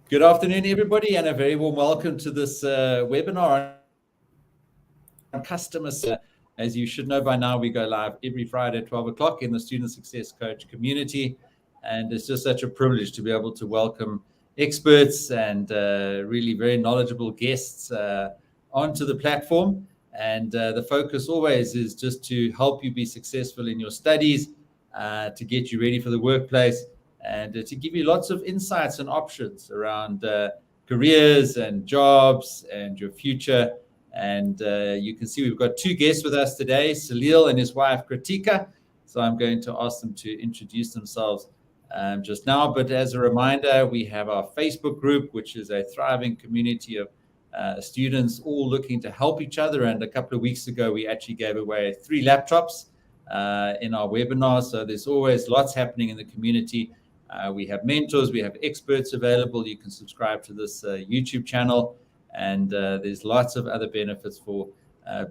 Good afternoon, everybody, and a very warm welcome to this webinar on customer service. As you should know by now, we go live every Friday at 12 o'clock in the Student Success Coach community. And it's just such a privilege to be able to welcome experts and really very knowledgeable guests onto the platform. And the focus always is just to help you be successful in your studies, to get you ready for the workplace, and to give you lots of insights and options around careers and jobs and your future. And you can see we've got two guests with us today, Salil and his wife, Krittika. So I'm going to ask them to introduce themselves just now. But as a reminder, we have our Facebook group, which is a thriving community of students all looking to help each other. And a couple of weeks ago, we actually gave away 3 laptops in our webinar. So there's always lots happening in the community. We have mentors, we have experts available. You can subscribe to this YouTube channel, and there's lots of other benefits for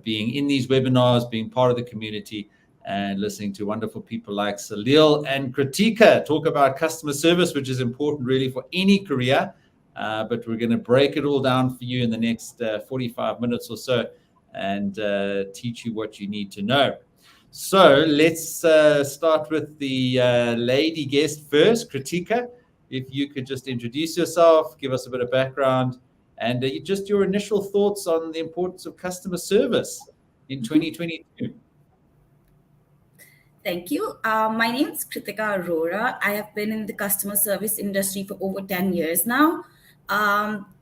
being in these webinars, being part of the community, and listening to wonderful people like Salil and Krittika talk about customer service, which is important really for any career. But we're going to break it all down for you in the next 45 minutes or so and teach you what you need to know. So let's start with the lady guest first, Krittika. If you could just introduce yourself, give us a bit of background, and just your initial thoughts on the importance of customer service in 2022. Thank you. My name is Krittika Arora. I have been in the customer service industry for over 10 years now.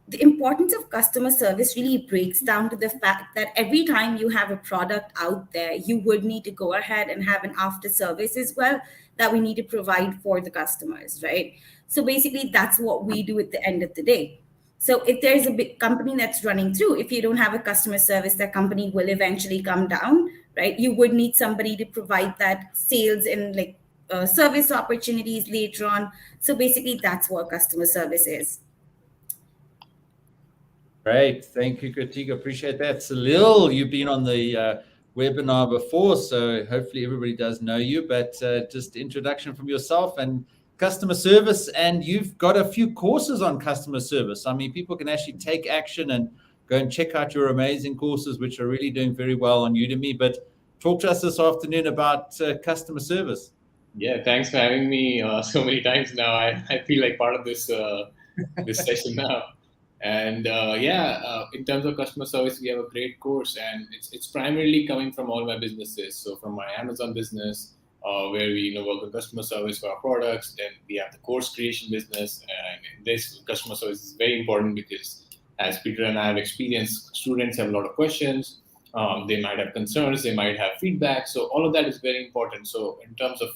The importance of customer service really breaks down to the fact that every time you have a product out there, you would need to go ahead and have an after service as well that we need to provide for the customers, right? So basically, that's what we do at the end of the day. So if there's a big company that's running through, if you don't have a customer service, that company will eventually come down, right? You would need somebody to provide that sales and service opportunities later on. So basically, that's what customer service is. Great. Thank you, Krittika. Appreciate that. Salil, you've been on the webinar before, so hopefully everybody does know you, but just introduction from yourself and customer service. And you've got a few courses on customer service. I mean, people can actually take action and go and check out your amazing courses, which are really doing very well on Udemy. But talk to us this afternoon about customer service. Yeah, thanks for having me so many times now. I feel like part of this this session now. And in terms of customer service, we have a great course, and it's primarily coming from all my businesses. So from my Amazon business, where we work on customer service for our products. Then we have the course creation business, and this customer service is very important because, as Peter and I have experienced, students have a lot of questions. They might have concerns, they might have feedback. So all of that is very important. So in terms of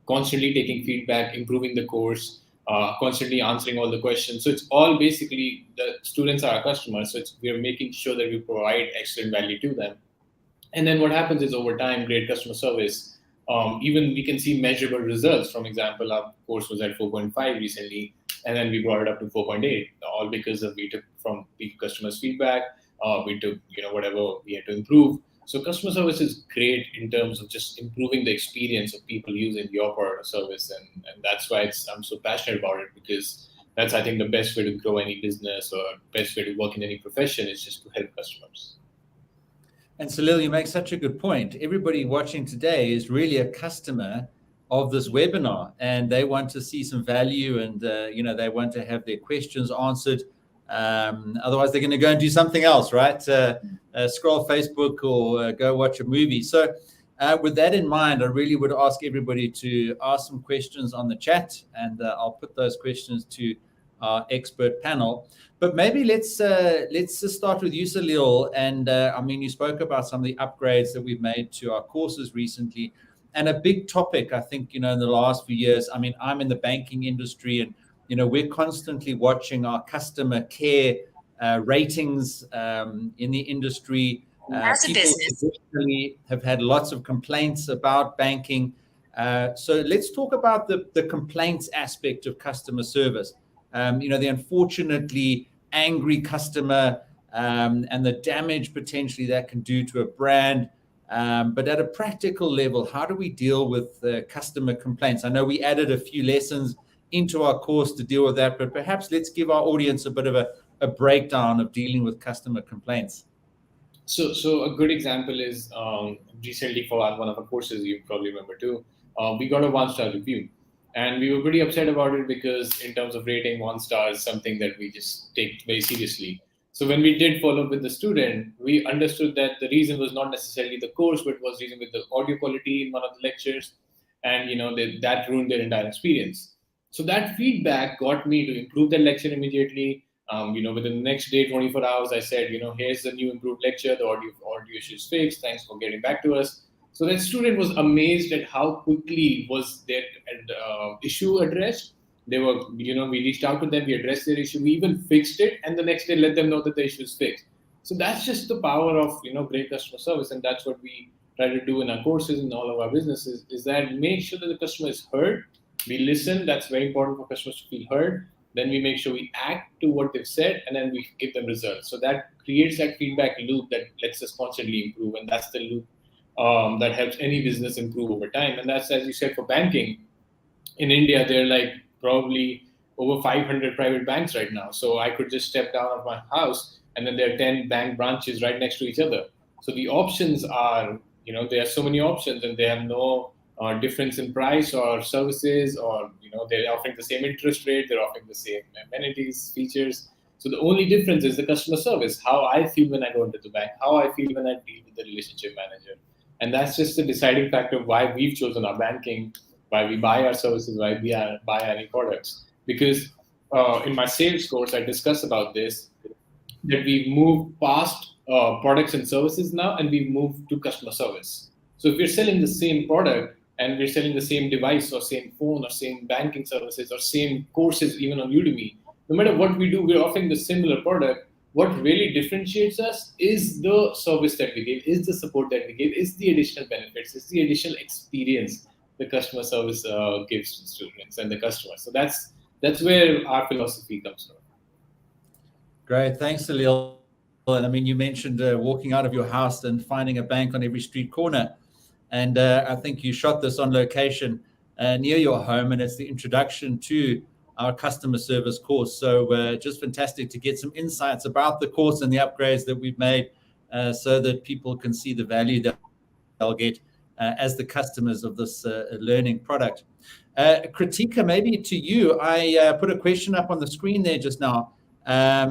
constantly taking feedback, improving the course, constantly answering all the questions. So it's all basically the students are our customers. So we're making sure that we provide excellent value to them. And then what happens is over time, great customer service, even we can see measurable results. For example, our course was at 4.5 recently, and then we brought it up to 4.8, all because we took from the customers' feedback. We took whatever we had to improve. So customer service is great in terms of just improving the experience of people using your product or service, and that's why I'm so passionate about it, because that's, I think, the best way to grow any business or best way to work in any profession is just to help customers. And Salil, you make such a good point. Everybody watching today is really a customer of this webinar, and they want to see some value, and they want to have their questions answered. Otherwise, they're going to go and do something else, right? Scroll Facebook or go watch a movie. So with that in mind, I really would ask everybody to ask some questions on the chat, and I'll put those questions to our expert panel. But maybe let's just start with you, Salil. And you spoke about some of the upgrades that we've made to our courses recently. And a big topic, I think, in the last few years, I'm in the banking industry, and we're constantly watching our customer care ratings in the industry. As a business, traditionally have had lots of complaints about banking. So let's talk about the complaints aspect of customer service. The unfortunately angry customer and the damage potentially that can do to a brand. But at a practical level, how do we deal with customer complaints? I know we added a few lessons into our course to deal with that, but perhaps let's give our audience a bit of a breakdown of dealing with customer complaints. So a good example is recently for one of our courses, you probably remember too, we got a 1-star review. And we were pretty upset about it because in terms of rating, 1 star is something that we just take very seriously. So when we did follow up with the student, we understood that the reason was not necessarily the course, but was reason with the audio quality in one of the lectures. And, that ruined their entire experience. So that feedback got me to improve that lecture immediately. Within the next day, 24 hours, I said, here's the new improved lecture. The audio issue is fixed. Thanks for getting back to us. So that student was amazed at how quickly was their issue addressed. They were, we reached out to them, we addressed their issue, we even fixed it, and the next day let them know that the issue is fixed. So that's just the power of, great customer service, and that's what we try to do in our courses and all of our businesses, is that make sure that the customer is heard. We listen, that's very important for customers to feel heard. Then we make sure we act to what they've said, and then we give them results. So that creates that feedback loop that lets us constantly improve, and that's the loop that helps any business improve over time. And that's, as you said, for banking. In India, there are like probably over 500 private banks right now. So I could just step down of my house, and then there are 10 bank branches right next to each other. So the options are, there are so many options, and they have no difference in price or services, or, they're offering the same interest rate, they're offering the same amenities, features. So the only difference is the customer service, how I feel when I go into the bank, how I feel when I deal with the relationship manager. And that's just the deciding factor of why we've chosen our banking, why we buy our services, why we buy any products. Because in my sales course, I discuss about this, that we've moved past products and services now, and we've moved to customer service. So if we're selling the same product, and we're selling the same device or same phone or same banking services or same courses, even on Udemy, no matter what we do, we're offering the similar product. What really differentiates us is the service that we give, is the support that we give, is the additional benefits, is the additional experience the customer service gives to students and the customers. So that's where our philosophy comes from. Great, thanks, Salil. And I mean, you mentioned walking out of your house and finding a bank on every street corner. And I think you shot this on location near your home, and it's the introduction to our customer service course. So just fantastic to get some insights about the course and the upgrades that we've made so that people can see the value that they'll get as the customers of this learning product. Krittika, maybe to you, I put a question up on the screen there just now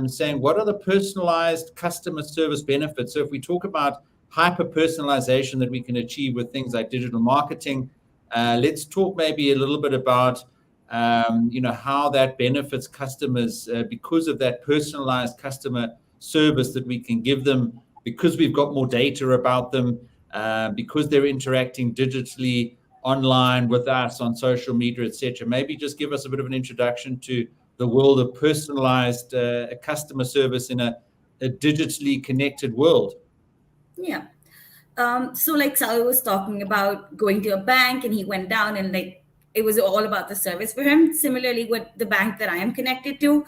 saying, what are the personalized customer service benefits? So if we talk about hyper-personalization that we can achieve with things like digital marketing, let's talk maybe a little bit about how that benefits customers because of that personalized customer service that we can give them, because we've got more data about them, because they're interacting digitally online with us on social media, etc. Maybe just give us a bit of an introduction to the world of personalized customer service in a digitally connected world. Yeah. So like Salil was talking about going to a bank, and he went down, and like it was all about the service for him. Similarly, with the bank that I am connected to,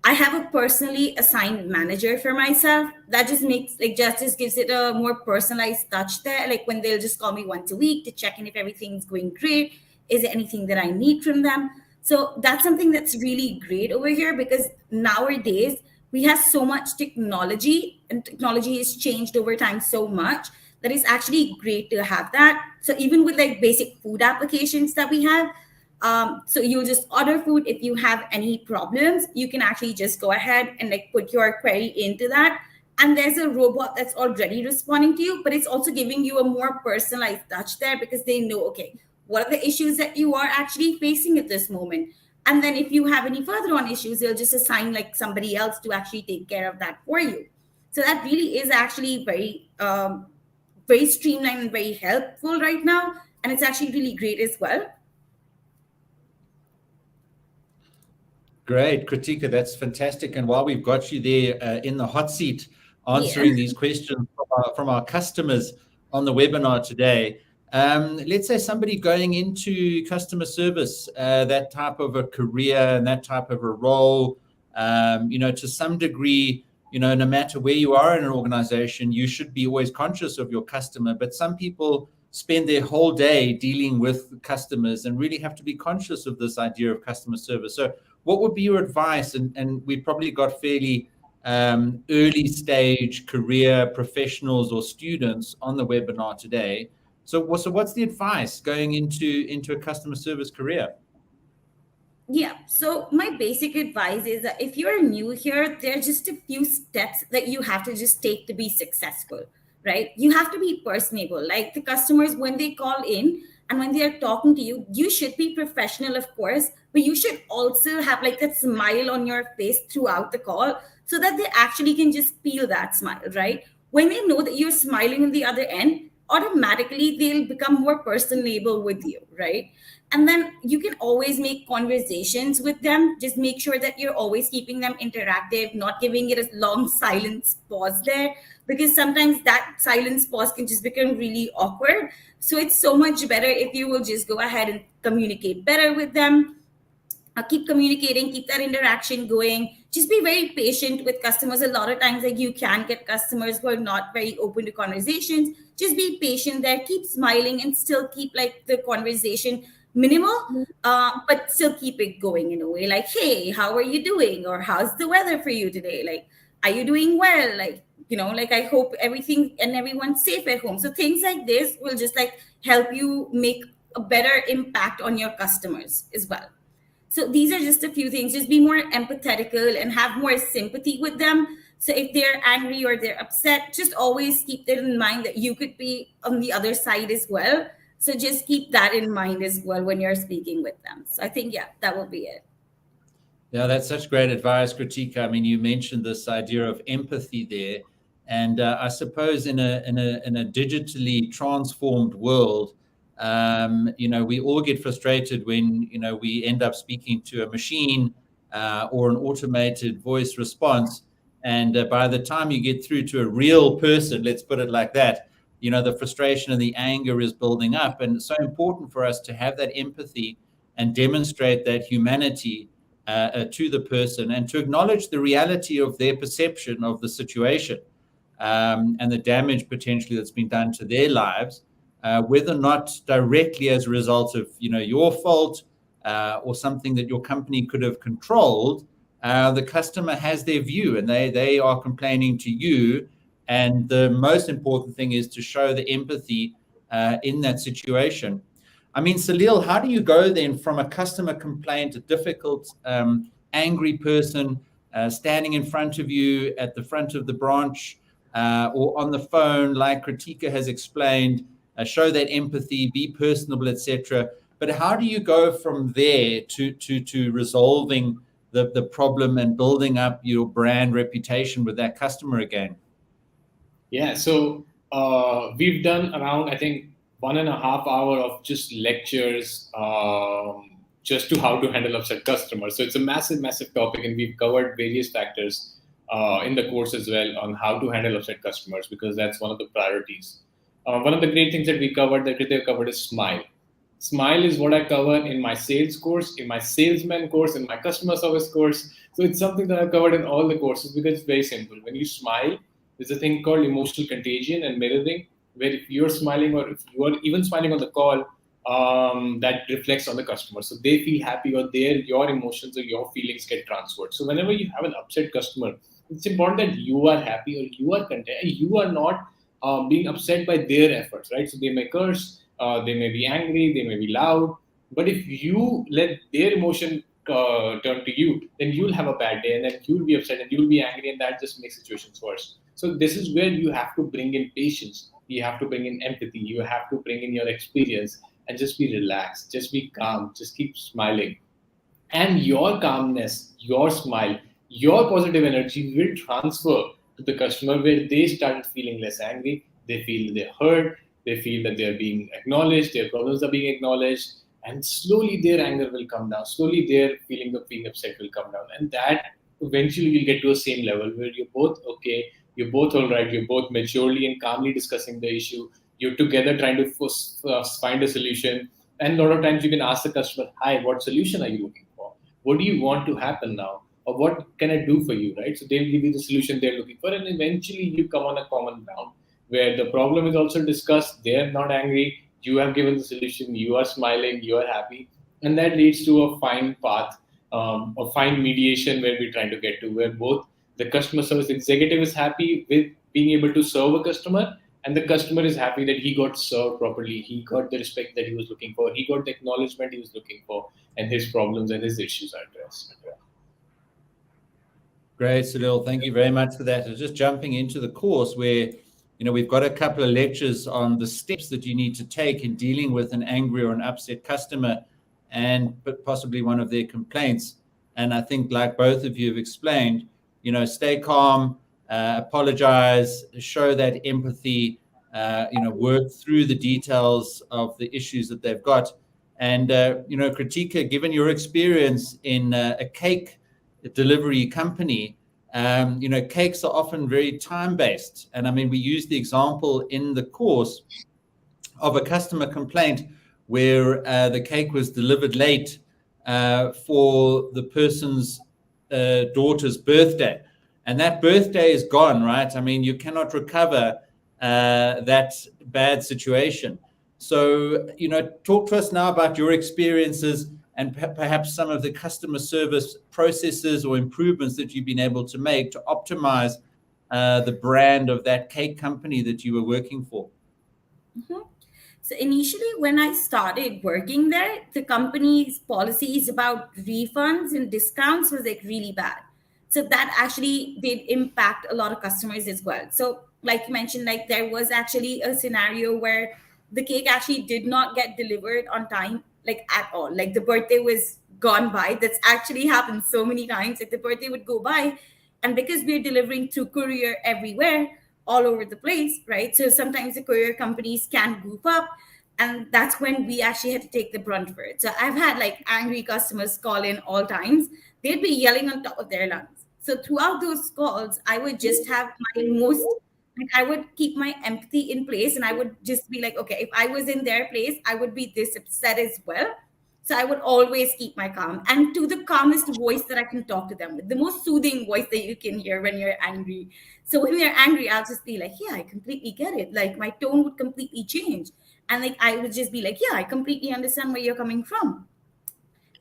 I have a personally assigned manager for myself. That just makes just gives it a more personalized touch there. Like when they'll just call me once a week to check in if everything's going great. Is there anything that I need from them? So that's something that's really great over here, because nowadays we have so much technology, and technology has changed over time so much that it's actually great to have that. So even with like basic food applications that we have, so you'll just order food. If you have any problems, you can actually just go ahead and like put your query into that. And there's a robot that's already responding to you, but it's also giving you a more personalized touch there, because they know, okay, what are the issues that you are actually facing at this moment? And then if you have any further on issues, they'll just assign like somebody else to actually take care of that for you. So that really is actually very, very streamlined and very helpful right now. And it's actually really great as well. Great, Krittika, that's fantastic. And while we've got you there in the hot seat answering these questions from our customers on the webinar today, let's say somebody going into customer service, that type of a career and that type of a role, to some degree, no matter where you are in an organization, you should be always conscious of your customer. But some people spend their whole day dealing with customers and really have to be conscious of this idea of customer service. So what would be your advice? And we probably got fairly early stage career professionals or students on the webinar today. So what's the advice going into a customer service career? Yeah, so my basic advice is that if you're new here, there are just a few steps that you have to just take to be successful, right? You have to be personable. Like the customers, when they call in and when they are talking to you, you should be professional, of course, but you should also have like that smile on your face throughout the call so that they actually can just feel that smile, right? When they know that you're smiling on the other end, automatically they'll become more personable with you, right? And then you can always make conversations with them. Just make sure that you're always keeping them interactive, not giving it a long silence pause there, because sometimes that silence pause can just become really awkward. So it's so much better if you will just go ahead and communicate better with them. Keep communicating, keep that interaction going. Just be very patient with customers. A lot of times, like, you can get customers who are not very open to conversations. Just be patient there, keep smiling, and still keep like the conversation minimal, but still keep it going in a way like, hey, how are you doing? Or how's the weather for you today? Like, are you doing well? Like, like, I hope everything and everyone's safe at home. So things like this will just like help you make a better impact on your customers as well. So these are just a few things. Just be more empathetical and have more sympathy with them. So if they're angry or they're upset, just always keep that in mind that you could be on the other side as well. So just keep that in mind as well when you're speaking with them. So I think, yeah, that will be it. Yeah, that's such great advice, Krittika. I mean, you mentioned this idea of empathy there. And I suppose in a digitally transformed world, we all get frustrated when, we end up speaking to a machine or an automated voice response. And by the time you get through to a real person, let's put it like that, the frustration and the anger is building up. And it's so important for us to have that empathy and demonstrate that humanity to the person and to acknowledge the reality of their perception of the situation and the damage potentially that's been done to their lives. Whether or not directly as a result of your fault or something that your company could have controlled, the customer has their view and they are complaining to you. And the most important thing is to show the empathy in that situation. I mean, Salil, how do you go then from a customer complaint, a difficult, angry person standing in front of you at the front of the branch or on the phone, like Krittika has explained, show that empathy, be personable, etc. But how do you go from there to resolving the problem and building up your brand reputation with that customer again? Yeah, so we've done around, I think, 1.5 hours of just lectures just to how to handle upset customers. So it's a massive, massive topic, and we've covered various factors in the course as well on how to handle upset customers, because that's one of the priorities. One of the great things that we covered, that Krittika covered, is smile. Smile is what I cover in my sales course, in my salesman course, in my customer service course. So it's something that I've covered in all the courses because it's very simple. When you smile, there's a thing called emotional contagion and mirroring, where if you're smiling or if you are even smiling on the call, that reflects on the customer. So they feel happy, or your emotions or your feelings get transferred. So whenever you have an upset customer, it's important that you are happy or you are content. You are not being upset by their efforts, right? So they may curse, they may be angry, they may be loud. But if you let their emotion turn to you, then you'll have a bad day, and then you'll be upset and you'll be angry, and that just makes situations worse. So this is where you have to bring in patience. You have to bring in empathy. You have to bring in your experience and just be relaxed. Just be calm. Just keep smiling. And your calmness, your smile, your positive energy will transfer to the customer, where they start feeling less angry. They feel they're heard. They feel that they're being acknowledged. Their problems are being acknowledged. And slowly their anger will come down. Slowly their feeling of being upset will come down. And that eventually you'll get to a same level where you're both okay. You're both all right. You're both maturely and calmly discussing the issue. You're together trying to find a solution. And a lot of times you can ask the customer, hi, what solution are you looking for? What do you want to happen now? Or what can I do for you, right? So they'll give you the solution they're looking for. And eventually you come on a common ground where the problem is also discussed. They're not angry. you have given the solution, you are smiling, you are happy, and that leads to a fine path, a fine mediation where we're trying to get to, where both the customer service executive is happy with being able to serve a customer, and the customer is happy that he got served properly, he got the respect that he was looking for, he got the acknowledgement he was looking for, and his problems and his issues are addressed. Great, Salil. Thank you very much for that. Just jumping into the course where, we've got a couple of lectures on the steps that you need to take in dealing with an angry or an upset customer and possibly one of their complaints. And I think, like both of you have explained, stay calm, apologize, show that empathy, work through the details of the issues that they've got. And, Krittika, given your experience in a cake delivery company, cakes are often very time-based. And I mean, we use the example in the course of a customer complaint where the cake was delivered late for the person's daughter's birthday. And that birthday is gone, right? I mean, you cannot recover that bad situation. So, talk to us now about your experiences and perhaps some of the customer service processes or improvements that you've been able to make to optimize the brand of that cake company that you were working for. Mm-hmm. So initially, when I started working there, the company's policies about refunds and discounts was really bad. So that actually did impact a lot of customers as well. So like you mentioned, there was actually a scenario where the cake actually did not get delivered on time, at all. The birthday was gone by. That's actually happened so many times. The birthday would go by, and because we're delivering through courier everywhere, all over the place, right? So sometimes the courier companies can goof up, and that's when we actually had to take the brunt for it. So I've had angry customers call in all times. They'd be yelling on top of their lungs. So throughout those calls, I would just have I would keep my empathy in place, and I would just be okay, if I was in their place, I would be this upset as well. So I would always keep my calm and to the calmest voice that I can talk to them with, the most soothing voice that you can hear when you're angry. So when you're angry, I'll just be yeah, I completely get it. My tone would completely change. And I would just be yeah, I completely understand where you're coming from.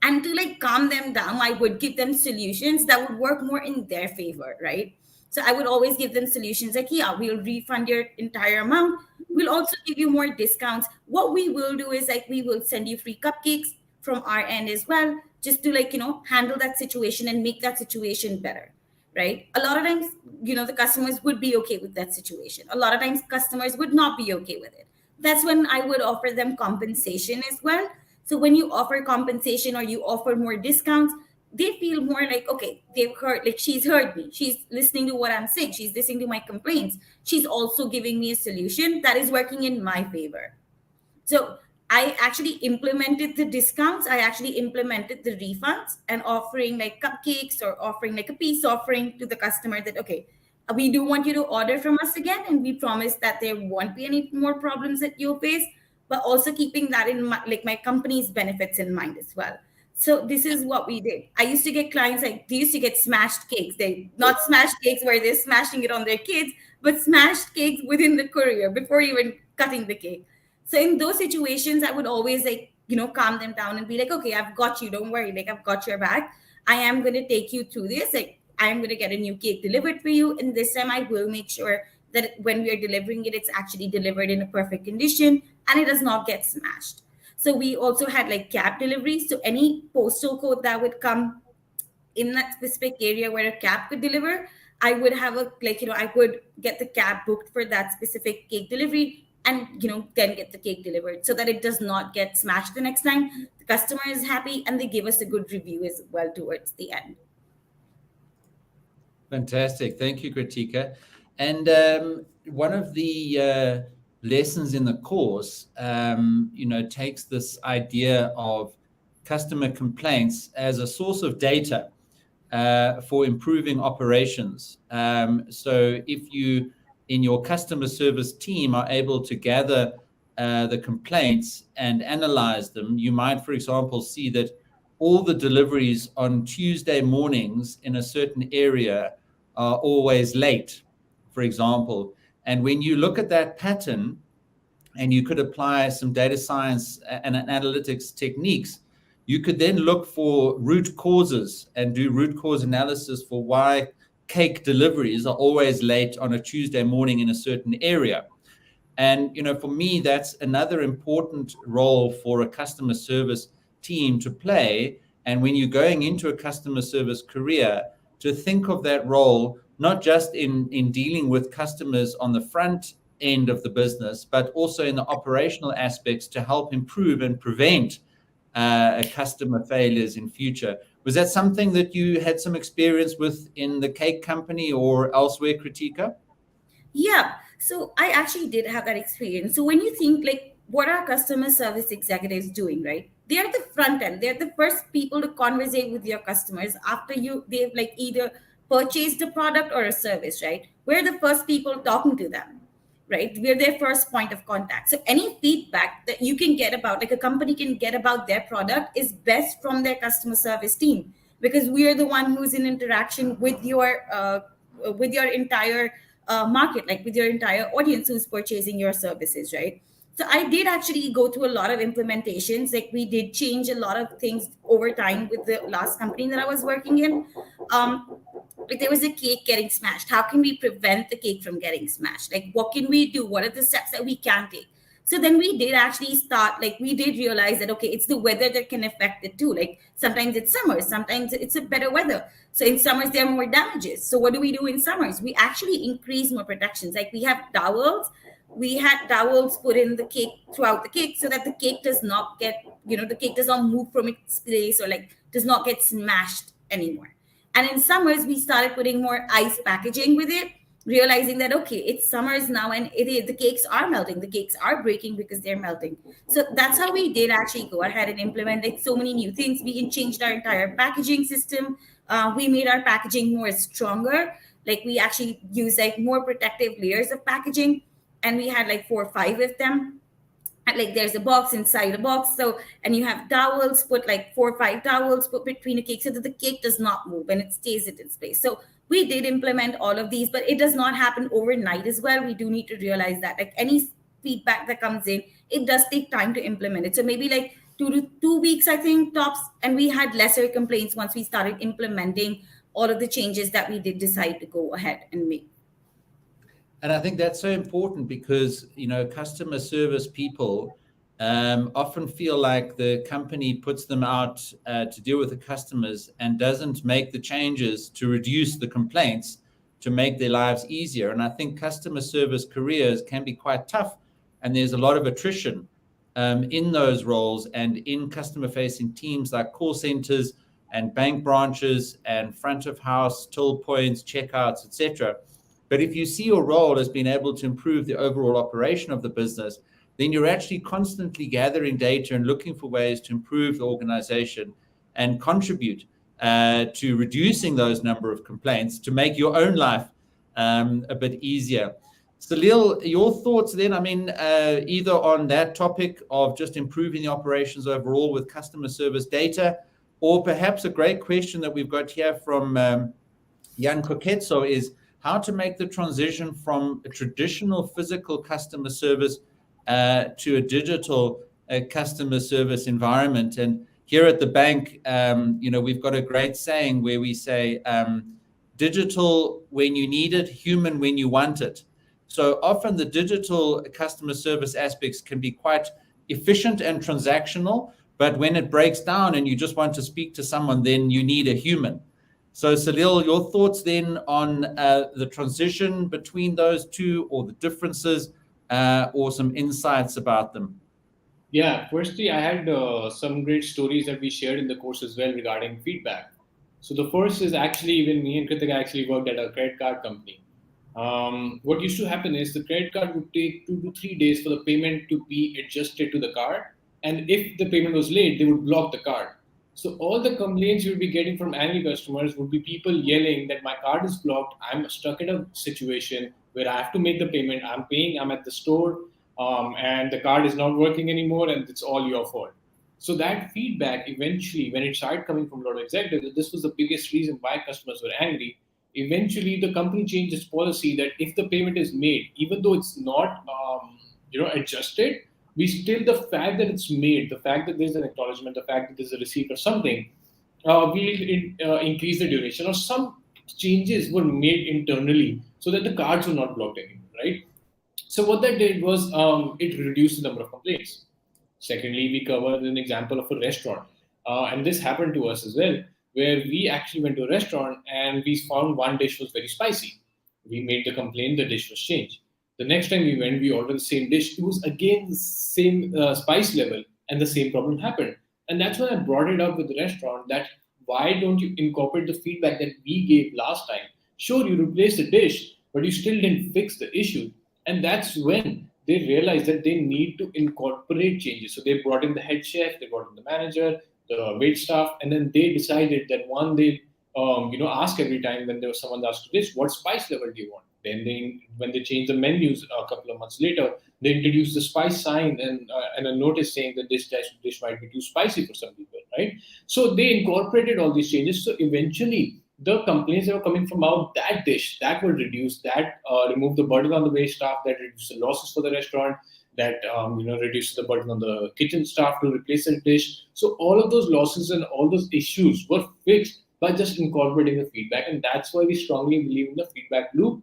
And to calm them down, I would give them solutions that would work more in their favor, right? So I would always give them solutions yeah, we'll refund your entire amount. We'll also give you more discounts. What we will do is we will send you free cupcakes from our end as well, just to handle that situation and make that situation better, right? A lot of times, the customers would be okay with that situation. A lot of times customers would not be okay with it. That's when I would offer them compensation as well. So when you offer compensation or you offer more discounts, they feel more okay, they've heard, she's heard me. She's listening to what I'm saying. She's listening to my complaints. She's also giving me a solution that is working in my favor. So I actually implemented the discounts. I actually implemented the refunds and offering cupcakes or offering a peace offering to the customer that, okay, we do want you to order from us again. And we promise that there won't be any more problems that you'll face, but also keeping that in my company's benefits in mind as well. So this is what we did. I used to get clients they used to get smashed cakes. They not smashed cakes where they're smashing it on their kids, but smashed cakes within the courier before even cutting the cake. So in those situations, I would always calm them down and be okay, I've got you. Don't worry. I've got your back. I am going to take you through this. I am going to get a new cake delivered for you. And this time I will make sure that when we are delivering it, it's actually delivered in a perfect condition and it does not get smashed. So we also had cab deliveries. So any postal code that would come in that specific area where a cab could deliver, I would have I would get the cab booked for that specific cake delivery and, then get the cake delivered so that it does not get smashed the next time. The customer is happy and they give us a good review as well towards the end. Fantastic. Thank you, Krittika. And one of the lessons in the course, takes this idea of customer complaints as a source of data for improving operations. So if you, in your customer service team, are able to gather the complaints and analyze them, you might, for example, see that all the deliveries on Tuesday mornings in a certain area are always late, for example. And when you look at that pattern, and you could apply some data science and analytics techniques, you could then look for root causes and do root cause analysis for why cake deliveries are always late on a Tuesday morning in a certain area. And, for me, that's another important role for a customer service team to play. And when you're going into a customer service career, to think of that role, not just in dealing with customers on the front end of the business, but also in the operational aspects to help improve and prevent customer failures in future. Was that something that you had some experience with in the cake company or elsewhere, Krittika? Yeah, so I actually did have that experience. So when you think like what are customer service executives doing, right? They are the front end. They're the first people to conversate with your customers after they've like either purchased a product or a service, right? We're the first people talking to them, right? We're their first point of contact. So any feedback that you can get about, like a company can get about their product, is best from their customer service team, because we are the one who's in interaction with your entire market, like with your entire audience who's purchasing your services, right? So I did actually go through a lot of implementations. Like we did change a lot of things over time with the last company that I was working in. Like there was a cake getting smashed. How can we prevent the cake from getting smashed? Like what can we do? What are the steps that we can take? So then we did actually start, like we did realize that, okay, it's the weather that can affect it too. Like sometimes it's summer, sometimes it's a better weather. So in summers, there are more damages. So what do we do in summers? We actually increase more protections. Like we have dowels. We had dowels put in the cake throughout the cake so that the cake does not get, the cake does not move from its place or like does not get smashed anymore. And in summers, we started putting more ice packaging with it, realizing that, okay, it's summers now and the cakes are melting, the cakes are breaking because they're melting. So that's how we did actually go ahead and implement like so many new things. We changed our entire packaging system. We made our packaging more stronger. Like we actually used like more protective layers of packaging, and we had like 4 or 5 of them. And like there's a box inside a box, so and you have towels, put like 4 or 5 towels put between a cake so that the cake does not move and it stays in its place. So we did implement all of these, but it does not happen overnight as well. We do need to realize that like any feedback that comes in, it does take time to implement it. So maybe like 2 weeks, I think, tops, and we had lesser complaints once we started implementing all of the changes that we did decide to go ahead and make. And I think that's so important because, customer service people often feel like the company puts them out to deal with the customers and doesn't make the changes to reduce the complaints to make their lives easier. And I think customer service careers can be quite tough, and there's a lot of attrition in those roles and in customer-facing teams like call centers and bank branches and front of house, till points, checkouts, etc. But if you see your role as being able to improve the overall operation of the business, then you're actually constantly gathering data and looking for ways to improve the organization and contribute to reducing those number of complaints to make your own life a bit easier. Salil, your thoughts then, either on that topic of just improving the operations overall with customer service data, or perhaps a great question that we've got here from Jan Koketso is, how to make the transition from a traditional physical customer service to a digital customer service environment. And here at the bank, we've got a great saying where we say, digital when you need it, human when you want it. So often the digital customer service aspects can be quite efficient and transactional, but when it breaks down and you just want to speak to someone, then you need a human. So Salil, your thoughts then on the transition between those two, or the differences, or some insights about them? Yeah, firstly, I had some great stories that we shared in the course as well regarding feedback. So the first is actually when me and Krittika actually worked at a credit card company. What used to happen is the credit card would take 2 to 3 days for the payment to be adjusted to the card. And if the payment was late, they would block the card. So all the complaints you would be getting from angry customers would be people yelling that my card is blocked, I'm stuck in a situation where I have to make the payment, I'm paying, I'm at the store, and the card is not working anymore, and it's all your fault. So that feedback eventually, when it started coming from a lot of executives, this was the biggest reason why customers were angry. Eventually, the company changed its policy that if the payment is made, even though it's not adjusted, we still, the fact that it's made, the fact that there's an acknowledgement, the fact that there's a receipt or something, we'll increase the duration, or some changes were made internally so that the cards were not blocked anymore, right? So what that did was it reduced the number of complaints. Secondly, we covered an example of a restaurant, and this happened to us as well, where we actually went to a restaurant and we found one dish was very spicy. We made the complaint, the dish was changed. The next time we went, we ordered the same dish. It was again the same spice level, and the same problem happened. And that's when I brought it up with the restaurant that why don't you incorporate the feedback that we gave last time? Sure, you replaced the dish, but you still didn't fix the issue. And that's when they realized that they need to incorporate changes. So they brought in the head chef, they brought in the manager, the wait staff, and then they decided that one, they ask every time when there was someone asked this, what spice level do you want? Then when they changed the menus a couple of months later, they introduced the spice sign and a notice saying that this dish might be too spicy for some people, right? So they incorporated all these changes. So eventually, the complaints that were coming from out that dish, that were reduced, that removed the burden on the wait staff, that reduced the losses for the restaurant, that reduced the burden on the kitchen staff to replace the dish. So all of those losses and all those issues were fixed by just incorporating the feedback. And that's why we strongly believe in the feedback loop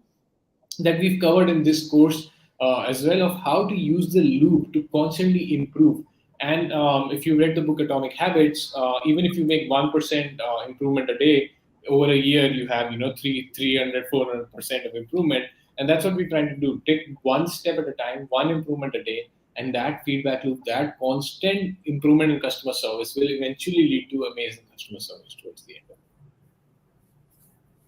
that we've covered in this course as well, of how to use the loop to constantly improve. And if you read the book Atomic Habits, even if you make 1% improvement a day, over a year, you have 300, 400% of improvement. And that's what we're trying to do. Take one step at a time, one improvement a day. And that feedback loop, that constant improvement in customer service will eventually lead to amazing customer service towards the end of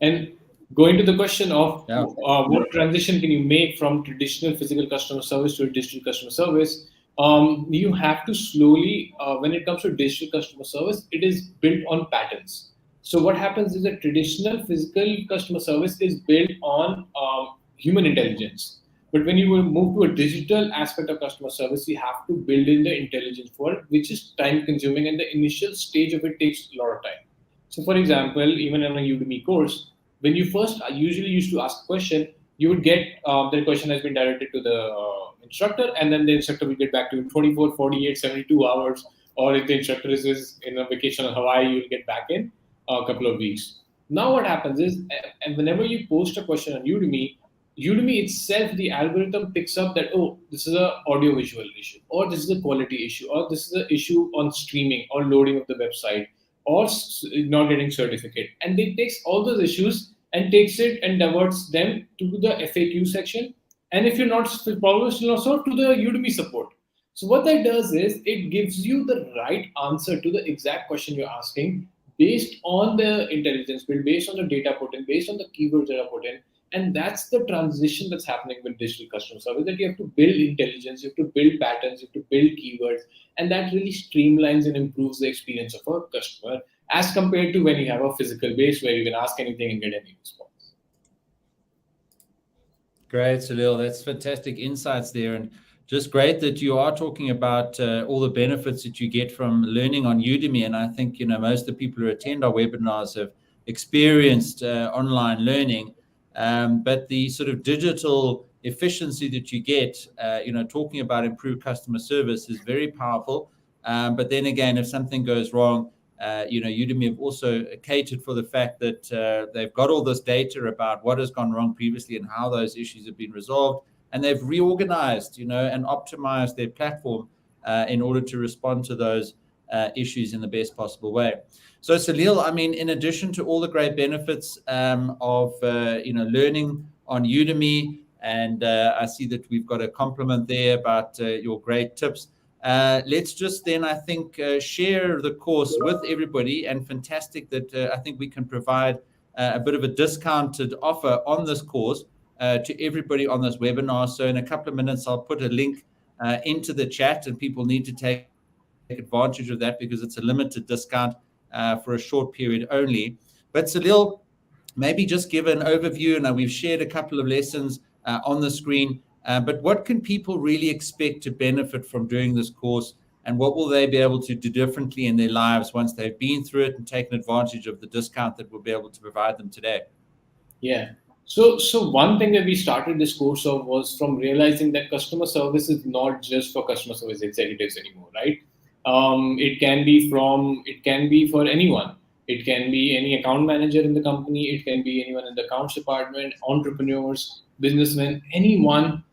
it. And going to the question of what transition can you make from traditional physical customer service to digital customer service, you have to slowly, when it comes to digital customer service, it is built on patterns. So what happens is that traditional physical customer service is built on human intelligence. But when you move to a digital aspect of customer service, you have to build in the intelligence for it, which is time consuming, and the initial stage of it takes a lot of time. So for example, even in a Udemy course, when you first usually used to ask a question, you would get the question has been directed to the instructor, and then the instructor will get back to you in 24, 48, 72 hours. Or if the instructor is in a vacation in Hawaii, you'll get back in a couple of weeks. Now what happens is, and whenever you post a question on Udemy itself, the algorithm picks up that, oh, this is an audio-visual issue, or this is a quality issue, or this is an issue on streaming or loading of the website, or not getting certificate. And it takes all those issues and takes it and diverts them to the FAQ section. And if you're not problem still not solved, to the Udemy support. So what that does is it gives you the right answer to the exact question you're asking, based on the intelligence build, based on the data put in, based on the keywords that are put in. And that's the transition that's happening with digital customer service, that you have to build intelligence, you have to build patterns, you have to build keywords, and that really streamlines and improves the experience of a customer as compared to when you have a physical base where you can ask anything and get any response. Great, Salil. That's fantastic insights there. And just great that you are talking about all the benefits that you get from learning on Udemy. And I think, most of the people who attend our webinars have experienced online learning. But the sort of digital efficiency that you get, talking about improved customer service is very powerful. But then again, if something goes wrong, Udemy have also catered for the fact that they've got all this data about what has gone wrong previously and how those issues have been resolved. And they've reorganized, and optimized their platform in order to respond to those issues in the best possible way. So Salil, I mean, in addition to all the great benefits of learning on Udemy, and I see that we've got a compliment there about your great tips. Let's just then, I think, share the course with everybody. And fantastic that I think we can provide a bit of a discounted offer on this course to everybody on this webinar. So in a couple of minutes, I'll put a link into the chat, and people need to take advantage of that because it's a limited discount for a short period only. But Salil, maybe just give an overview. Now we've shared a couple of lessons on the screen, but what can people really expect to benefit from doing this course, and what will they be able to do differently in their lives once they've been through it and taken advantage of the discount that we'll be able to provide them today? Yeah. So one thing that we started this course of was from realizing that customer service is not just for customer service executives anymore, right? It can be for anyone. It can be any account manager in the company. It can be anyone in the accounts department, entrepreneurs, businessmen, anyone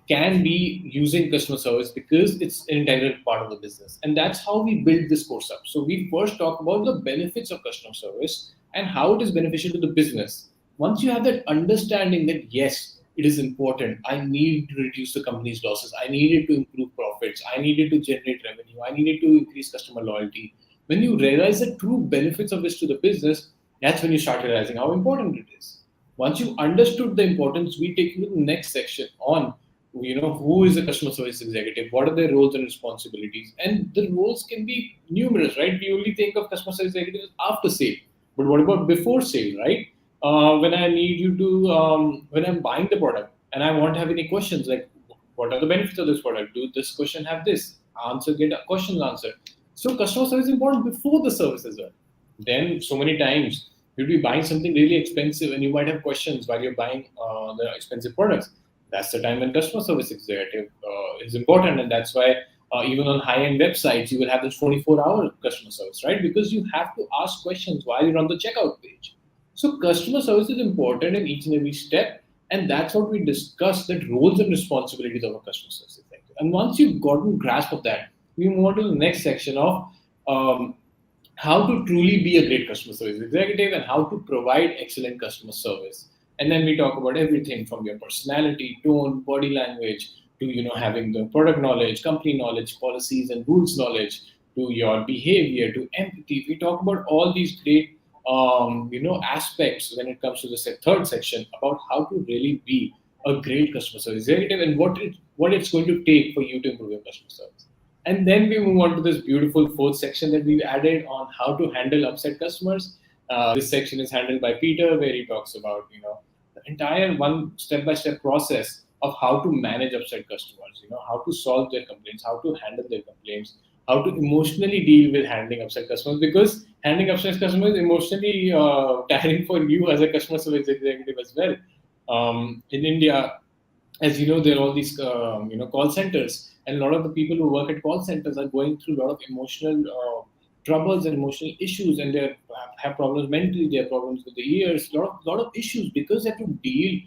can be using customer service because it's an integral part of the business. And that's how we build this course up. So we first talk about the benefits of customer service and how it is beneficial to the business. Once you have that understanding that yes, it is important, I need to reduce the company's losses, I needed to improve profits, I needed to generate revenue, I needed to increase customer loyalty. When you realize the true benefits of this to the business, that's when you start realizing how important it is. Once you understood the importance, we take you to the next section on who is a customer service executive, what are their roles and responsibilities, and the roles can be numerous, right? We only think of customer service executives after sale, but what about before sale, right? When I need you to when I'm buying the product and I won't have any questions like what are the benefits of this product, do this question have this answer, get a question answered. So customer service is important before the service as well. Then so many times you'll be buying something really expensive and you might have questions while you're buying the expensive products. That's the time when customer service executive is important, and that's why even on high-end websites you will have this 24-hour customer service, right? Because you have to ask questions while you're on the checkout page. So customer service is important in each and every step, and that's what we discuss, the roles and responsibilities of a customer service executive. And once you've gotten grasp of that, we move on to the next section of how to truly be a great customer service executive and how to provide excellent customer service. And then we talk about everything from your personality, tone, body language, to having the product knowledge, company knowledge, policies and rules knowledge, to your behavior, to empathy. We talk about all these great aspects when it comes to the third section about how to really be a great customer service executive and what it's going to take for you to improve your customer service. And then we move on to this beautiful fourth section that we've added on how to handle upset customers. This section is handled by Peter, where he talks about the entire one step-by-step process of how to manage upset customers, how to solve their complaints, how to handle their complaints, how to emotionally deal with handling upset customers, because handling upset customers is emotionally tiring for you as a customer service executive as well. In India, as you know, there are all these call centers, and a lot of the people who work at call centers are going through a lot of emotional troubles and emotional issues, and they have problems mentally, they have problems with the ears, lot of issues because they have to deal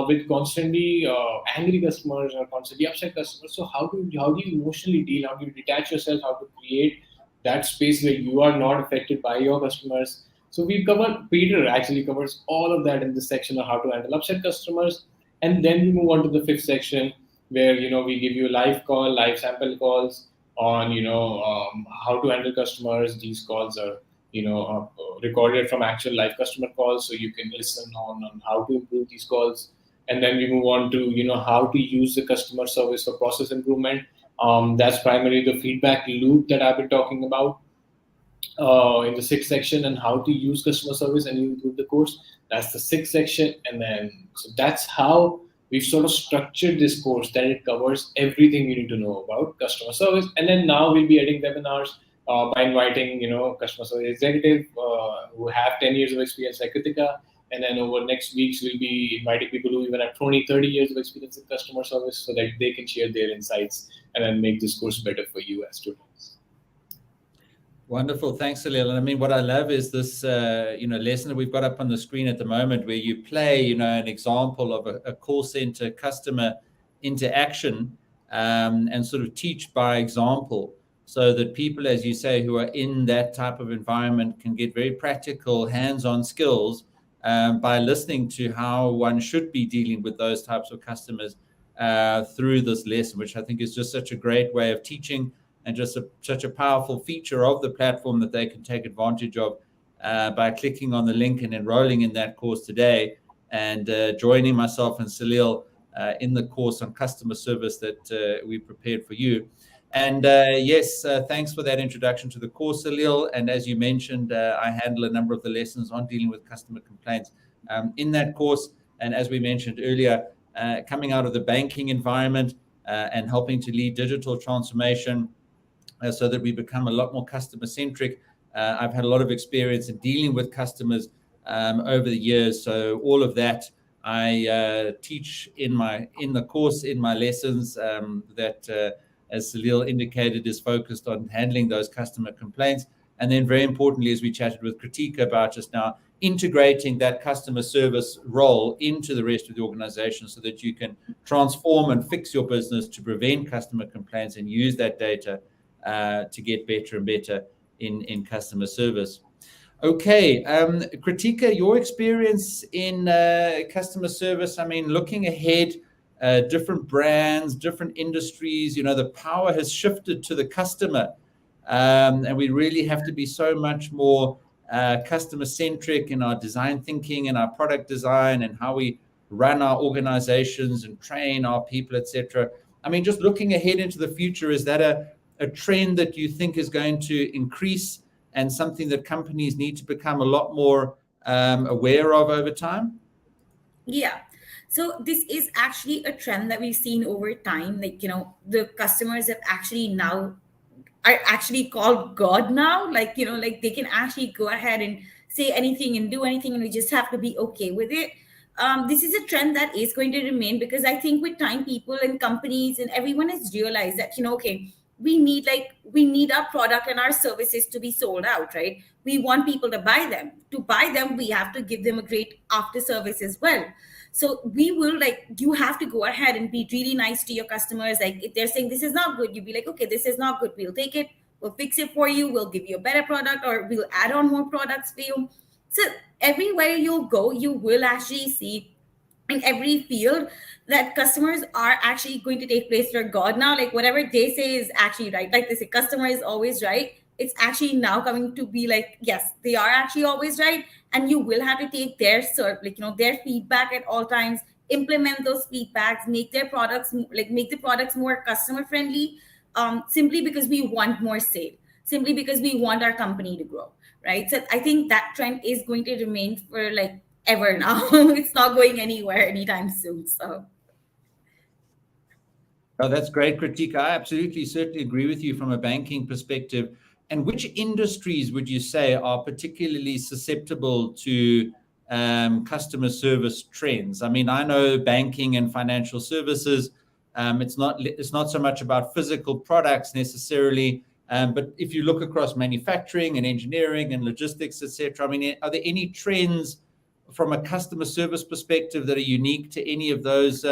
with constantly angry customers or constantly upset customers. So how do you emotionally deal? How do you detach yourself? How to create that space where you are not affected by your customers? So Peter actually covers all of that in this section on how to handle upset customers. And then we move on to the fifth section where we give you live sample calls on how to handle customers. These calls are recorded from actual live customer calls, so you can listen on how to improve these calls. And then we move on to how to use the customer service for process improvement. That's primarily the feedback loop that I've been talking about in the sixth section, and how to use customer service and improve the course. That's the sixth section. And then so that's how we've sort of structured this course, that it covers everything you need to know about customer service. And then now we'll be adding webinars by inviting customer service executive who have 10 years of experience like Krittika. And then over next weeks, we'll be inviting people who even have 20, 30 years of experience in customer service, so that they can share their insights and then make this course better for you as students. Wonderful. Thanks, Salil. And I mean, what I love is this, lesson that we've got up on the screen at the moment, where you play, an example of a call center customer interaction and sort of teach by example, so that people, as you say, who are in that type of environment can get very practical, hands-on skills by listening to how one should be dealing with those types of customers through this lesson, which I think is just such a great way of teaching, and just such a powerful feature of the platform that they can take advantage of by clicking on the link and enrolling in that course today, and joining myself and Salil in the course on customer service that we prepared for you. And yes, thanks for that introduction to the course, Salil. And as you mentioned, I handle a number of the lessons on dealing with customer complaints in that course. And as we mentioned earlier, coming out of the banking environment and helping to lead digital transformation, so that we become a lot more customer centric. I've had a lot of experience in dealing with customers over the years. So all of that I teach in the course, in my lessons, that, as Salil indicated, is focused on handling those customer complaints. And then very importantly, as we chatted with Krittika about just now, integrating that customer service role into the rest of the organization so that you can transform and fix your business to prevent customer complaints and use that data to get better and better in customer service. Okay, Krittika, your experience in customer service, I mean, looking ahead, different brands, different industries, the power has shifted to the customer. And we really have to be so much more customer-centric in our design thinking and our product design and how we run our organizations and train our people, etc. I mean, just looking ahead into the future, is that a trend that you think is going to increase and something that companies need to become a lot more aware of over time? Yeah. So this is actually a trend that we've seen over time. Like, the customers have actually are actually called God now. Like, like they can actually go ahead and say anything and do anything, and we just have to be okay with it. This is a trend that is going to remain, because I think with time, people and companies and everyone has realized that, okay, we need our product and our services to be sold out, right? We want people to buy them. To buy them, we have to give them a great after service as well. So you have to go ahead and be really nice to your customers. Like, if they're saying this is not good, you'd be like, okay, this is not good, we'll take it, we'll fix it for you, we'll give you a better product, or we'll add on more products for you. So everywhere you'll go, you will actually see in every field that customers are actually going to take place for God now. Like, whatever they say is actually right. Like they say, customer is always right. It's actually now coming to be like, yes, they are actually always right. And you will have to take their their feedback at all times, implement those feedbacks, make the products more customer friendly, simply because we want more sale, simply because we want our company to grow, right? So I think that trend is going to remain for ever now. It's not going anywhere anytime soon. So Oh, that's great, Krittika. I absolutely, certainly agree with you from a banking perspective. And which industries would you say are particularly susceptible to customer service trends? I mean, I know banking and financial services, it's not so much about physical products necessarily, but if you look across manufacturing and engineering and logistics, etc., I mean, are there any trends from a customer service perspective that are unique to any of those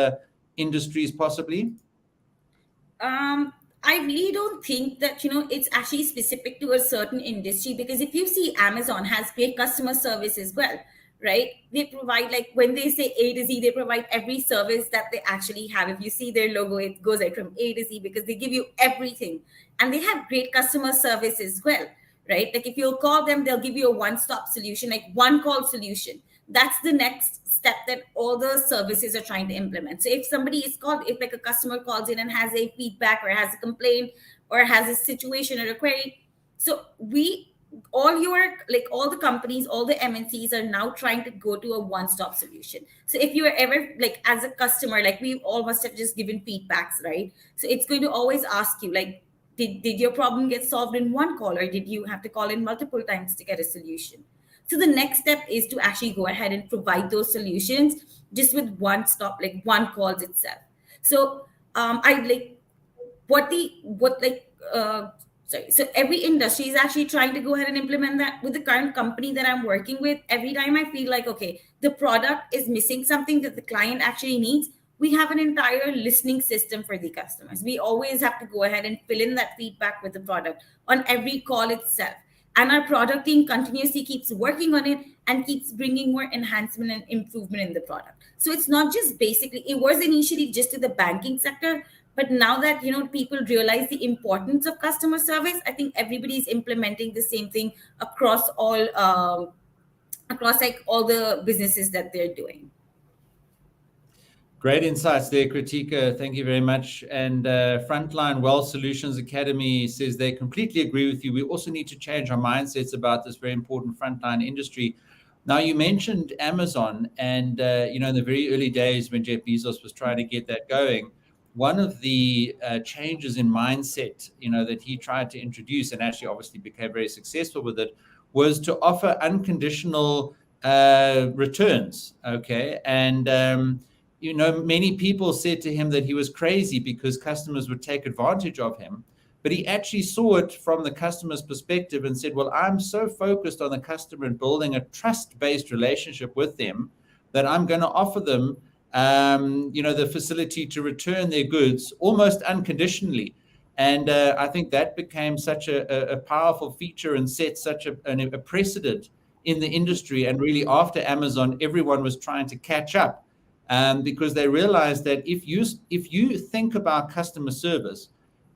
industries possibly? I really don't think that, it's actually specific to a certain industry, because if you see, Amazon has great customer service as well, right? They provide, when they say A to Z, they provide every service that they actually have. If you see their logo, it goes from A to Z, because they give you everything. And they have great customer service as well, right? Like, if you'll call them, they'll give you a one-stop solution, like one call solution. That's the next step that all the services are trying to implement. So if somebody is called, if a customer calls in and has a feedback or has a complaint or has a situation or a query, so all the companies, all the MNCs are now trying to go to a one-stop solution. So if you are ever as a customer, we all must have just given feedbacks, right? So it's going to always ask you, did your problem get solved in one call, or did you have to call in multiple times to get a solution? So the next step is to actually go ahead and provide those solutions just with one stop, one calls itself. So so every industry is actually trying to go ahead and implement that. With the current company that I'm working with, every time I feel okay, the product is missing something that the client actually needs, we have an entire listening system for the customers. We always have to go ahead and fill in that feedback with the product on every call itself. And our product team continuously keeps working on it and keeps bringing more enhancement and improvement in the product. So it's not just basically, it was initially just to the banking sector, but now that, people realize the importance of customer service, I think everybody's implementing the same thing across all the businesses that they're doing. Great insights there, Krittika. Thank you very much. And Frontline Wealth Solutions Academy says they completely agree with you. We also need to change our mindsets about this very important frontline industry. Now, you mentioned Amazon, and in the very early days when Jeff Bezos was trying to get that going, one of the changes in mindset, that he tried to introduce, and actually obviously became very successful with it, was to offer unconditional returns. Okay. And, many people said to him that he was crazy because customers would take advantage of him. But he actually saw it from the customer's perspective and said, well, I'm so focused on the customer and building a trust-based relationship with them that I'm going to offer them, the facility to return their goods almost unconditionally. And I think that became such a powerful feature and set such a precedent in the industry. And really, after Amazon, everyone was trying to catch up, because they realized that if you think about customer service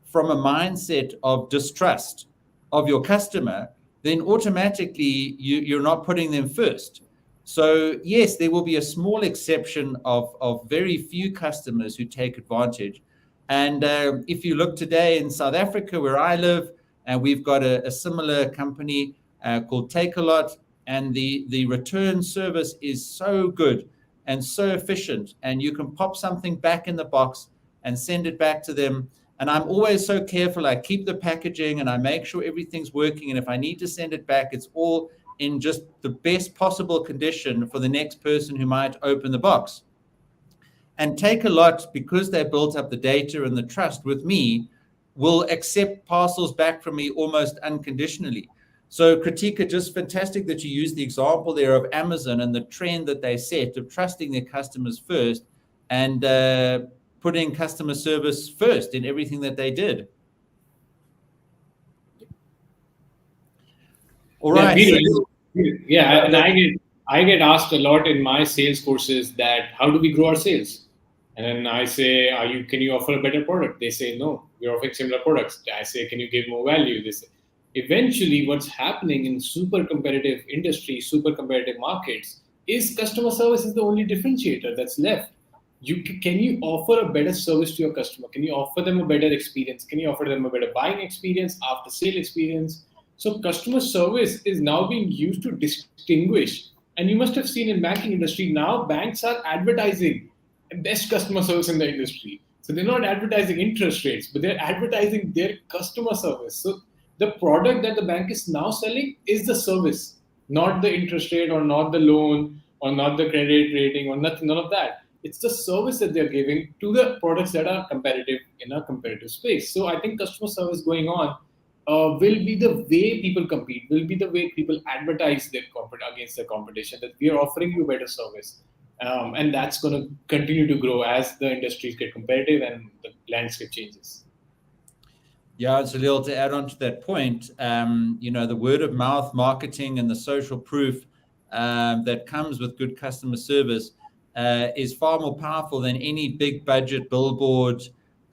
from a mindset of distrust of your customer, then automatically you're not putting them first. So yes, there will be a small exception of very few customers who take advantage. And if you look today in South Africa, where I live, and we've got a similar company called Takealot, and the return service is so good and so efficient, and you can pop something back in the box and send it back to them. And I'm always so careful. I keep the packaging and I make sure everything's working. And if I need to send it back, it's all in just the best possible condition for the next person who might open the box. And Takealot, because they built up the data and the trust with me, will accept parcels back from me almost unconditionally. So Krittika, just fantastic that you used the example there of Amazon and the trend that they set of trusting their customers first and putting customer service first in everything that they did. All right. Yeah, and I get asked a lot in my sales courses that how do we grow our sales? And then I say, can you offer a better product? They say, no, we're offering similar products. I say, can you give more value? They say, eventually what's happening in super competitive industry, super competitive markets is customer service is the only differentiator that's left. Can you offer a better service to your customer? Can you offer them a better experience? Can you offer them a better buying experience, after sale experience? So customer service is now being used to distinguish. And you must have seen in banking industry, now banks are advertising best customer service in the industry. So they're not advertising interest rates, but they're advertising their customer service. So the product that the bank is now selling is the service, not the interest rate or not the loan or not the credit rating or nothing, none of that. It's the service that they're giving to the products that are competitive in a competitive space. So I think customer service going on will be the way people compete, will be the way people advertise their against their competition, that we are offering you better service. And that's going to continue to grow as the industries get competitive and the landscape changes. Yeah, Salil, to add on to that point, the word of mouth marketing and the social proof that comes with good customer service is far more powerful than any big budget billboard,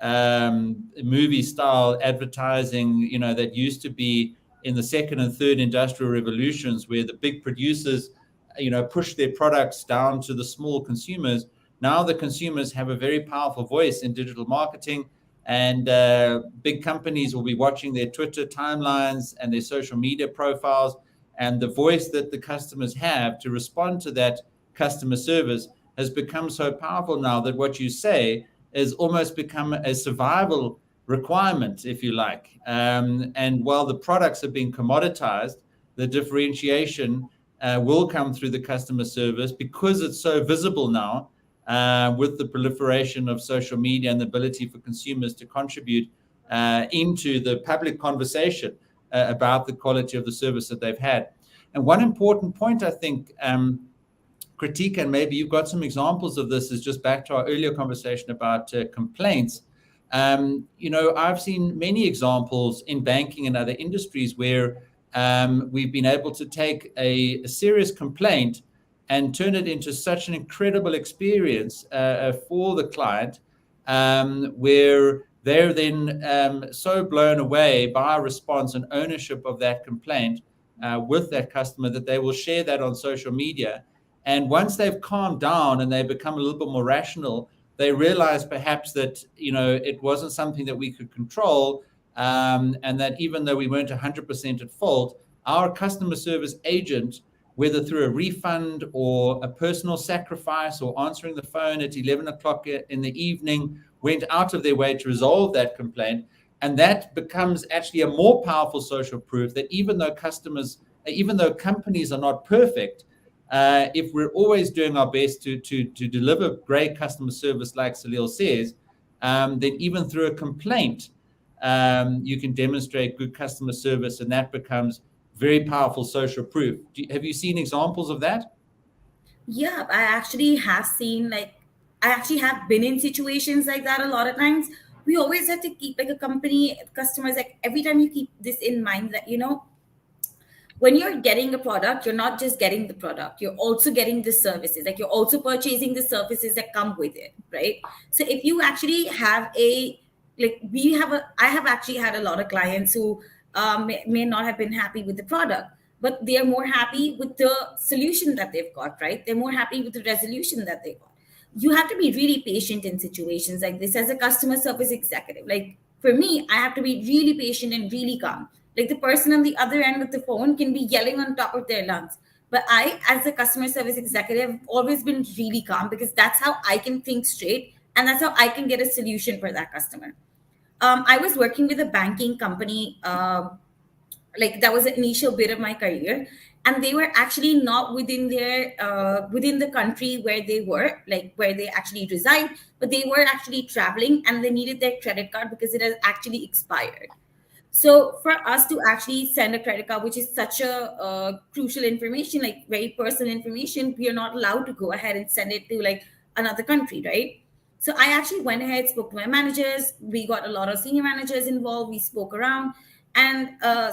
movie style advertising, that used to be in the second and third industrial revolutions, where the big producers, push their products down to the small consumers. Now the consumers have a very powerful voice in digital marketing, and big companies will be watching their Twitter timelines and their social media profiles, and the voice that the customers have to respond to that customer service has become so powerful now that what you say has almost become a survival requirement, if you like. And while the products have been commoditized, the differentiation will come through the customer service because it's so visible now with the proliferation of social media and the ability for consumers to contribute into the public conversation about the quality of the service that they've had. And one important point, I think, Krittika, and maybe you've got some examples of this, is just back to our earlier conversation about complaints. I've seen many examples in banking and other industries where we've been able to take a serious complaint and turn it into such an incredible experience for the client, where they're then so blown away by our response and ownership of that complaint with that customer that they will share that on social media. And once they've calmed down and they become a little bit more rational, they realize perhaps that, it wasn't something that we could control, and that even though we weren't 100% at fault, our customer service agent, whether through a refund or a personal sacrifice or answering the phone at 11 o'clock in the evening, went out of their way to resolve that complaint. And that becomes actually a more powerful social proof that even though companies are not perfect, if we're always doing our best to deliver great customer service, like Salil says, then even through a complaint, you can demonstrate good customer service, and that becomes very powerful social proof. Have you seen examples of that? Yeah, I actually have seen, like, I actually have been in situations like that a lot of times. We always have to keep, like, a company, customers, like, every time you keep this in mind that, when you're getting a product, you're not just getting the product, you're also getting the services. Like, you're also purchasing the services that come with it, right? So if you actually have I have actually had a lot of clients who may not have been happy with the product, but they're more happy with the solution that they've got, right? They're more happy with the resolution that they got. You have to be really patient in situations like this as a customer service executive. Like, for me, I have to be really patient and really calm. Like, the person on the other end of the phone can be yelling on top of their lungs. But I, as a customer service executive, have always been really calm, because that's how I can think straight, and that's how I can get a solution for that customer. I was working with a banking company. Like, that was the initial bit of my career, and they were actually not within within the country where they were, like, where they actually reside, but they were actually traveling, and they needed their credit card because it has actually expired. So for us to actually send a credit card, which is such a crucial information, like very personal information, we are not allowed to go ahead and send it to, like, another country, right? So I actually went ahead, spoke to my managers. We got a lot of senior managers involved. We spoke around, and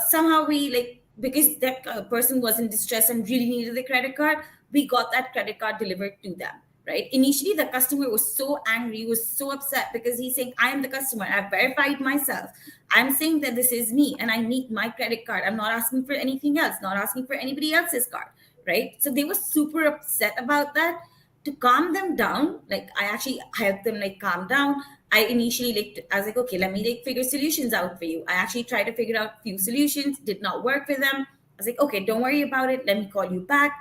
somehow we, like, because that person was in distress and really needed the credit card, we got that credit card delivered to them. Right. Initially, the customer was so angry, was so upset, because he's saying, I am the customer. I've verified myself. I'm saying that this is me and I need my credit card. I'm not asking for anything else, not asking for anybody else's card. Right. So they were super upset about that. To calm them down, like, I actually helped them, like, calm down. I initially, like, I was like, okay, let me, like, figure solutions out for you. I actually tried to figure out a few solutions, did not work for them. I was like, okay, don't worry about it. Let me call you back.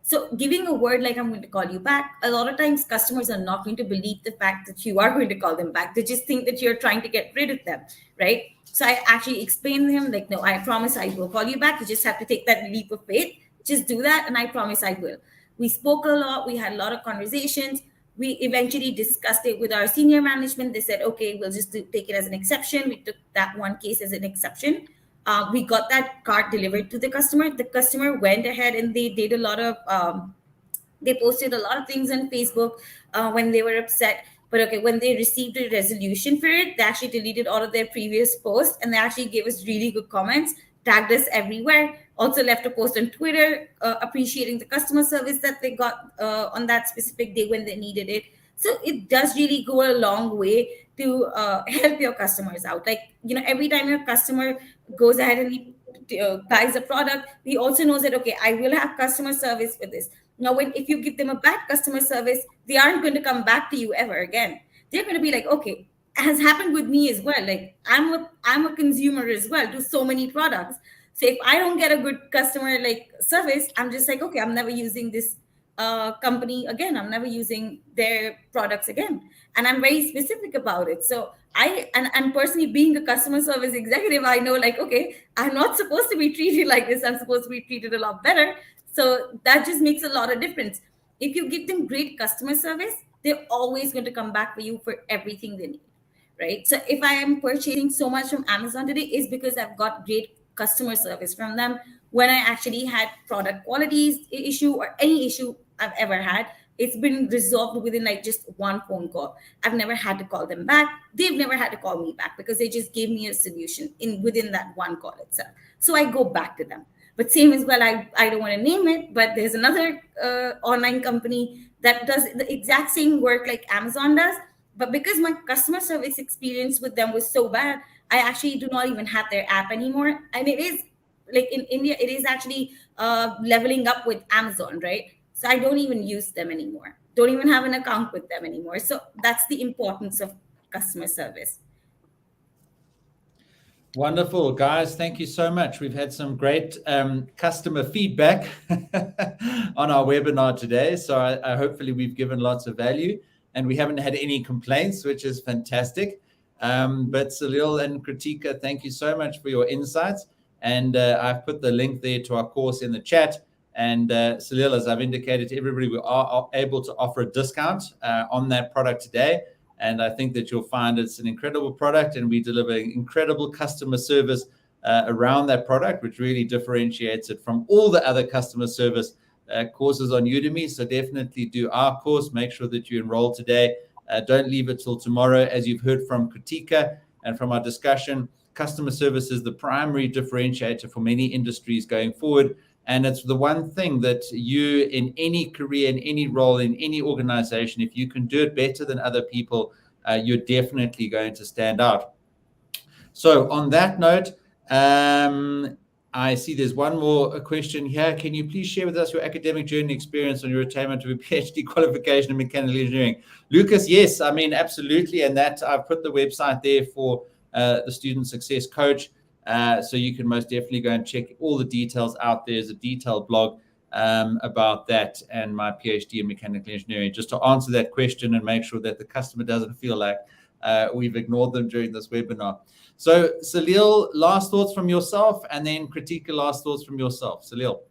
So giving a word like, I'm going to call you back, a lot of times customers are not going to believe the fact that you are going to call them back. They just think that you're trying to get rid of them, right? So I actually explained to him, like, no, I promise I will call you back. You just have to take that leap of faith. Just do that, and I promise I will. We spoke a lot. We had a lot of conversations. We eventually discussed it with our senior management. They said, okay, we'll just take it as an exception. We took that one case as an exception. We got that card delivered to the customer. The customer went ahead and they did a lot of, they posted a lot of things on Facebook when they were upset. But okay, when they received a resolution for it, they actually deleted all of their previous posts, and they actually gave us really good comments, tagged us everywhere, also left a post on Twitter appreciating the customer service that they got on that specific day when they needed it. So it does really go a long way to help your customers out. Like, every time your customer goes ahead and he buys a product, he also knows that, okay, I will have customer service for this. Now, if you give them a bad customer service, they aren't going to come back to you ever again. They're going to be like, okay, has happened with me as well. Like, I'm a consumer as well to so many products. So if I don't get a good customer, like, service, I'm just like, okay, I'm never using this company again. I'm never using their products again. And I'm very specific about it. So and personally, being a customer service executive, I know, like, okay, I'm not supposed to be treated like this. I'm supposed to be treated a lot better. So that just makes a lot of difference. If you give them great customer service, they're always going to come back for you for everything they need, right? So if I am purchasing so much from Amazon today, is because I've got great customer service from them. When I actually had product qualities issue or any issue I've ever had, it's been resolved within, like, just one phone call. I've never had to call them back. They've never had to call me back, because they just gave me a solution within that one call itself. So I go back to them. But same as well, I don't want to name it, but there's another online company that does the exact same work like Amazon does. But because my customer service experience with them was so bad, I actually do not even have their app anymore. And it is, like, in India, it is actually leveling up with Amazon, right? So I don't even use them anymore. Don't even have an account with them anymore. So that's the importance of customer service. Wonderful, guys. Thank you so much. We've had some great customer feedback on our webinar today. So I hopefully we've given lots of value, and we haven't had any complaints, which is fantastic. But Salil and Krittika, thank you so much for your insights. And I've put the link there to our course in the chat. And Salil, as I've indicated to everybody, we are able to offer a discount on that product today. And I think that you'll find it's an incredible product, and we deliver incredible customer service around that product, which really differentiates it from all the other customer service courses on Udemy. So definitely do our course. Make sure that you enroll today. Don't leave it till tomorrow. As you've heard from Krittika and from our discussion, customer service is the primary differentiator for many industries going forward. And it's the one thing that you, in any career, in any role, in any organization, if you can do it better than other people, you're definitely going to stand out. So on that note, I see there's one more question here. Can you please share with us your academic journey experience on your attainment of a PhD qualification in mechanical engineering? Lucas, yes, I mean, absolutely. And that I've put the website there for the Student Success Coach. So you can most definitely go and check all the details out. There's a detailed blog about that and my PhD in mechanical engineering, just to answer that question and make sure that the customer doesn't feel like we've ignored them during this webinar. So Salil, last thoughts from yourself, and then Krittika, last thoughts from yourself. Salil.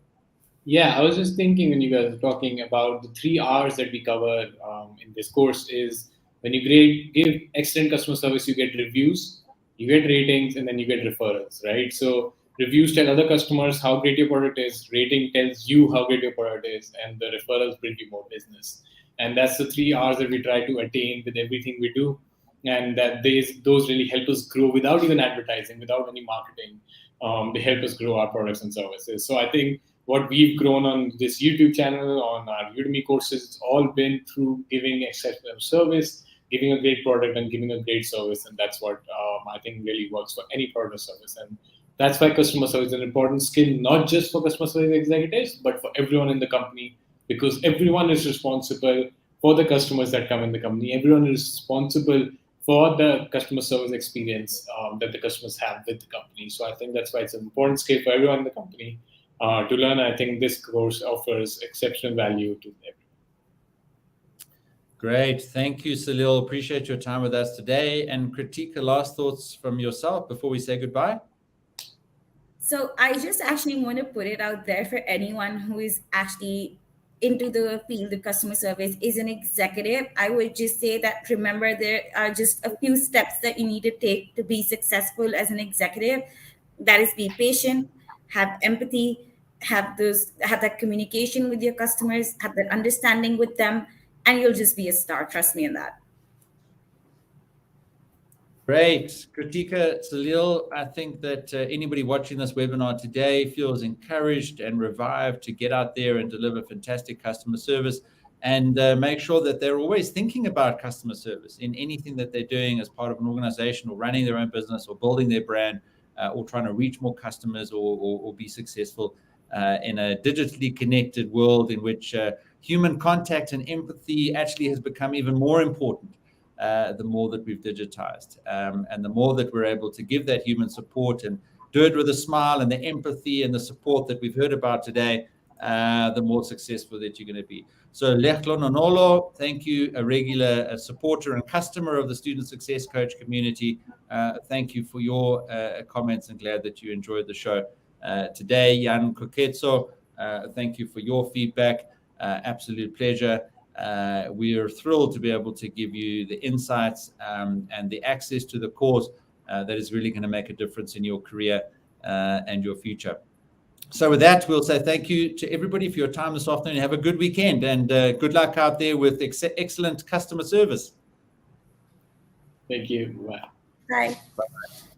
Yeah, I was just thinking when you guys were talking about the 3 R's that we cover in this course is when you give excellent customer service, you get reviews, you get ratings, and then you get referrals, right? So reviews tell other customers how great your product is, rating tells you how great your product is, and the referrals bring you more business. And that's the 3 R's that we try to attain with everything we do. And that those really help us grow without even advertising, without any marketing. They help us grow our products and services. So I think what we've grown on this YouTube channel, on our Udemy courses, it's all been through giving exceptional service, giving a great product, and giving a great service. And that's what I think really works for any product or service. And that's why customer service is an important skill, not just for customer service executives, but for everyone in the company, because everyone is responsible for the customers that come in the company. Everyone is responsible for the customer service experience that the customers have with the company. So I think that's why it's an important skill for everyone in the company to learn. I think this course offers exceptional value to everyone. Great. Thank you, Salil. Appreciate your time with us today. And Krittika, last thoughts from yourself before we say goodbye? So I just actually want to put it out there for anyone who is actually into the field of customer service, is an executive. I would just say that, remember, there are just a few steps that you need to take to be successful as an executive. That is, be patient, have empathy, have that communication with your customers, have that understanding with them, and you'll just be a star. Trust me in that. Great. Krittika, Salil, I think that anybody watching this webinar today feels encouraged and revived to get out there and deliver fantastic customer service, and make sure that they're always thinking about customer service in anything that they're doing as part of an organization, or running their own business, or building their brand, or trying to reach more customers, or be successful in a digitally connected world in which human contact and empathy actually has become even more important. The more that we've digitized, and the more that we're able to give that human support and do it with a smile, and the empathy and the support that we've heard about today, the more successful that you're going to be. So Lechlo Nonolo, thank you, a regular supporter and customer of the Student Success Coach community. Thank you for your comments, and glad that you enjoyed the show today. Jan Koketso, thank you for your feedback. Absolute pleasure. We are thrilled to be able to give you the insights and the access to the course that is really going to make a difference in your career and your future. So with that, we'll say thank you to everybody for your time this afternoon. Have a good weekend, and good luck out there with excellent customer service. Thank you. Bye. Bye. Bye-bye.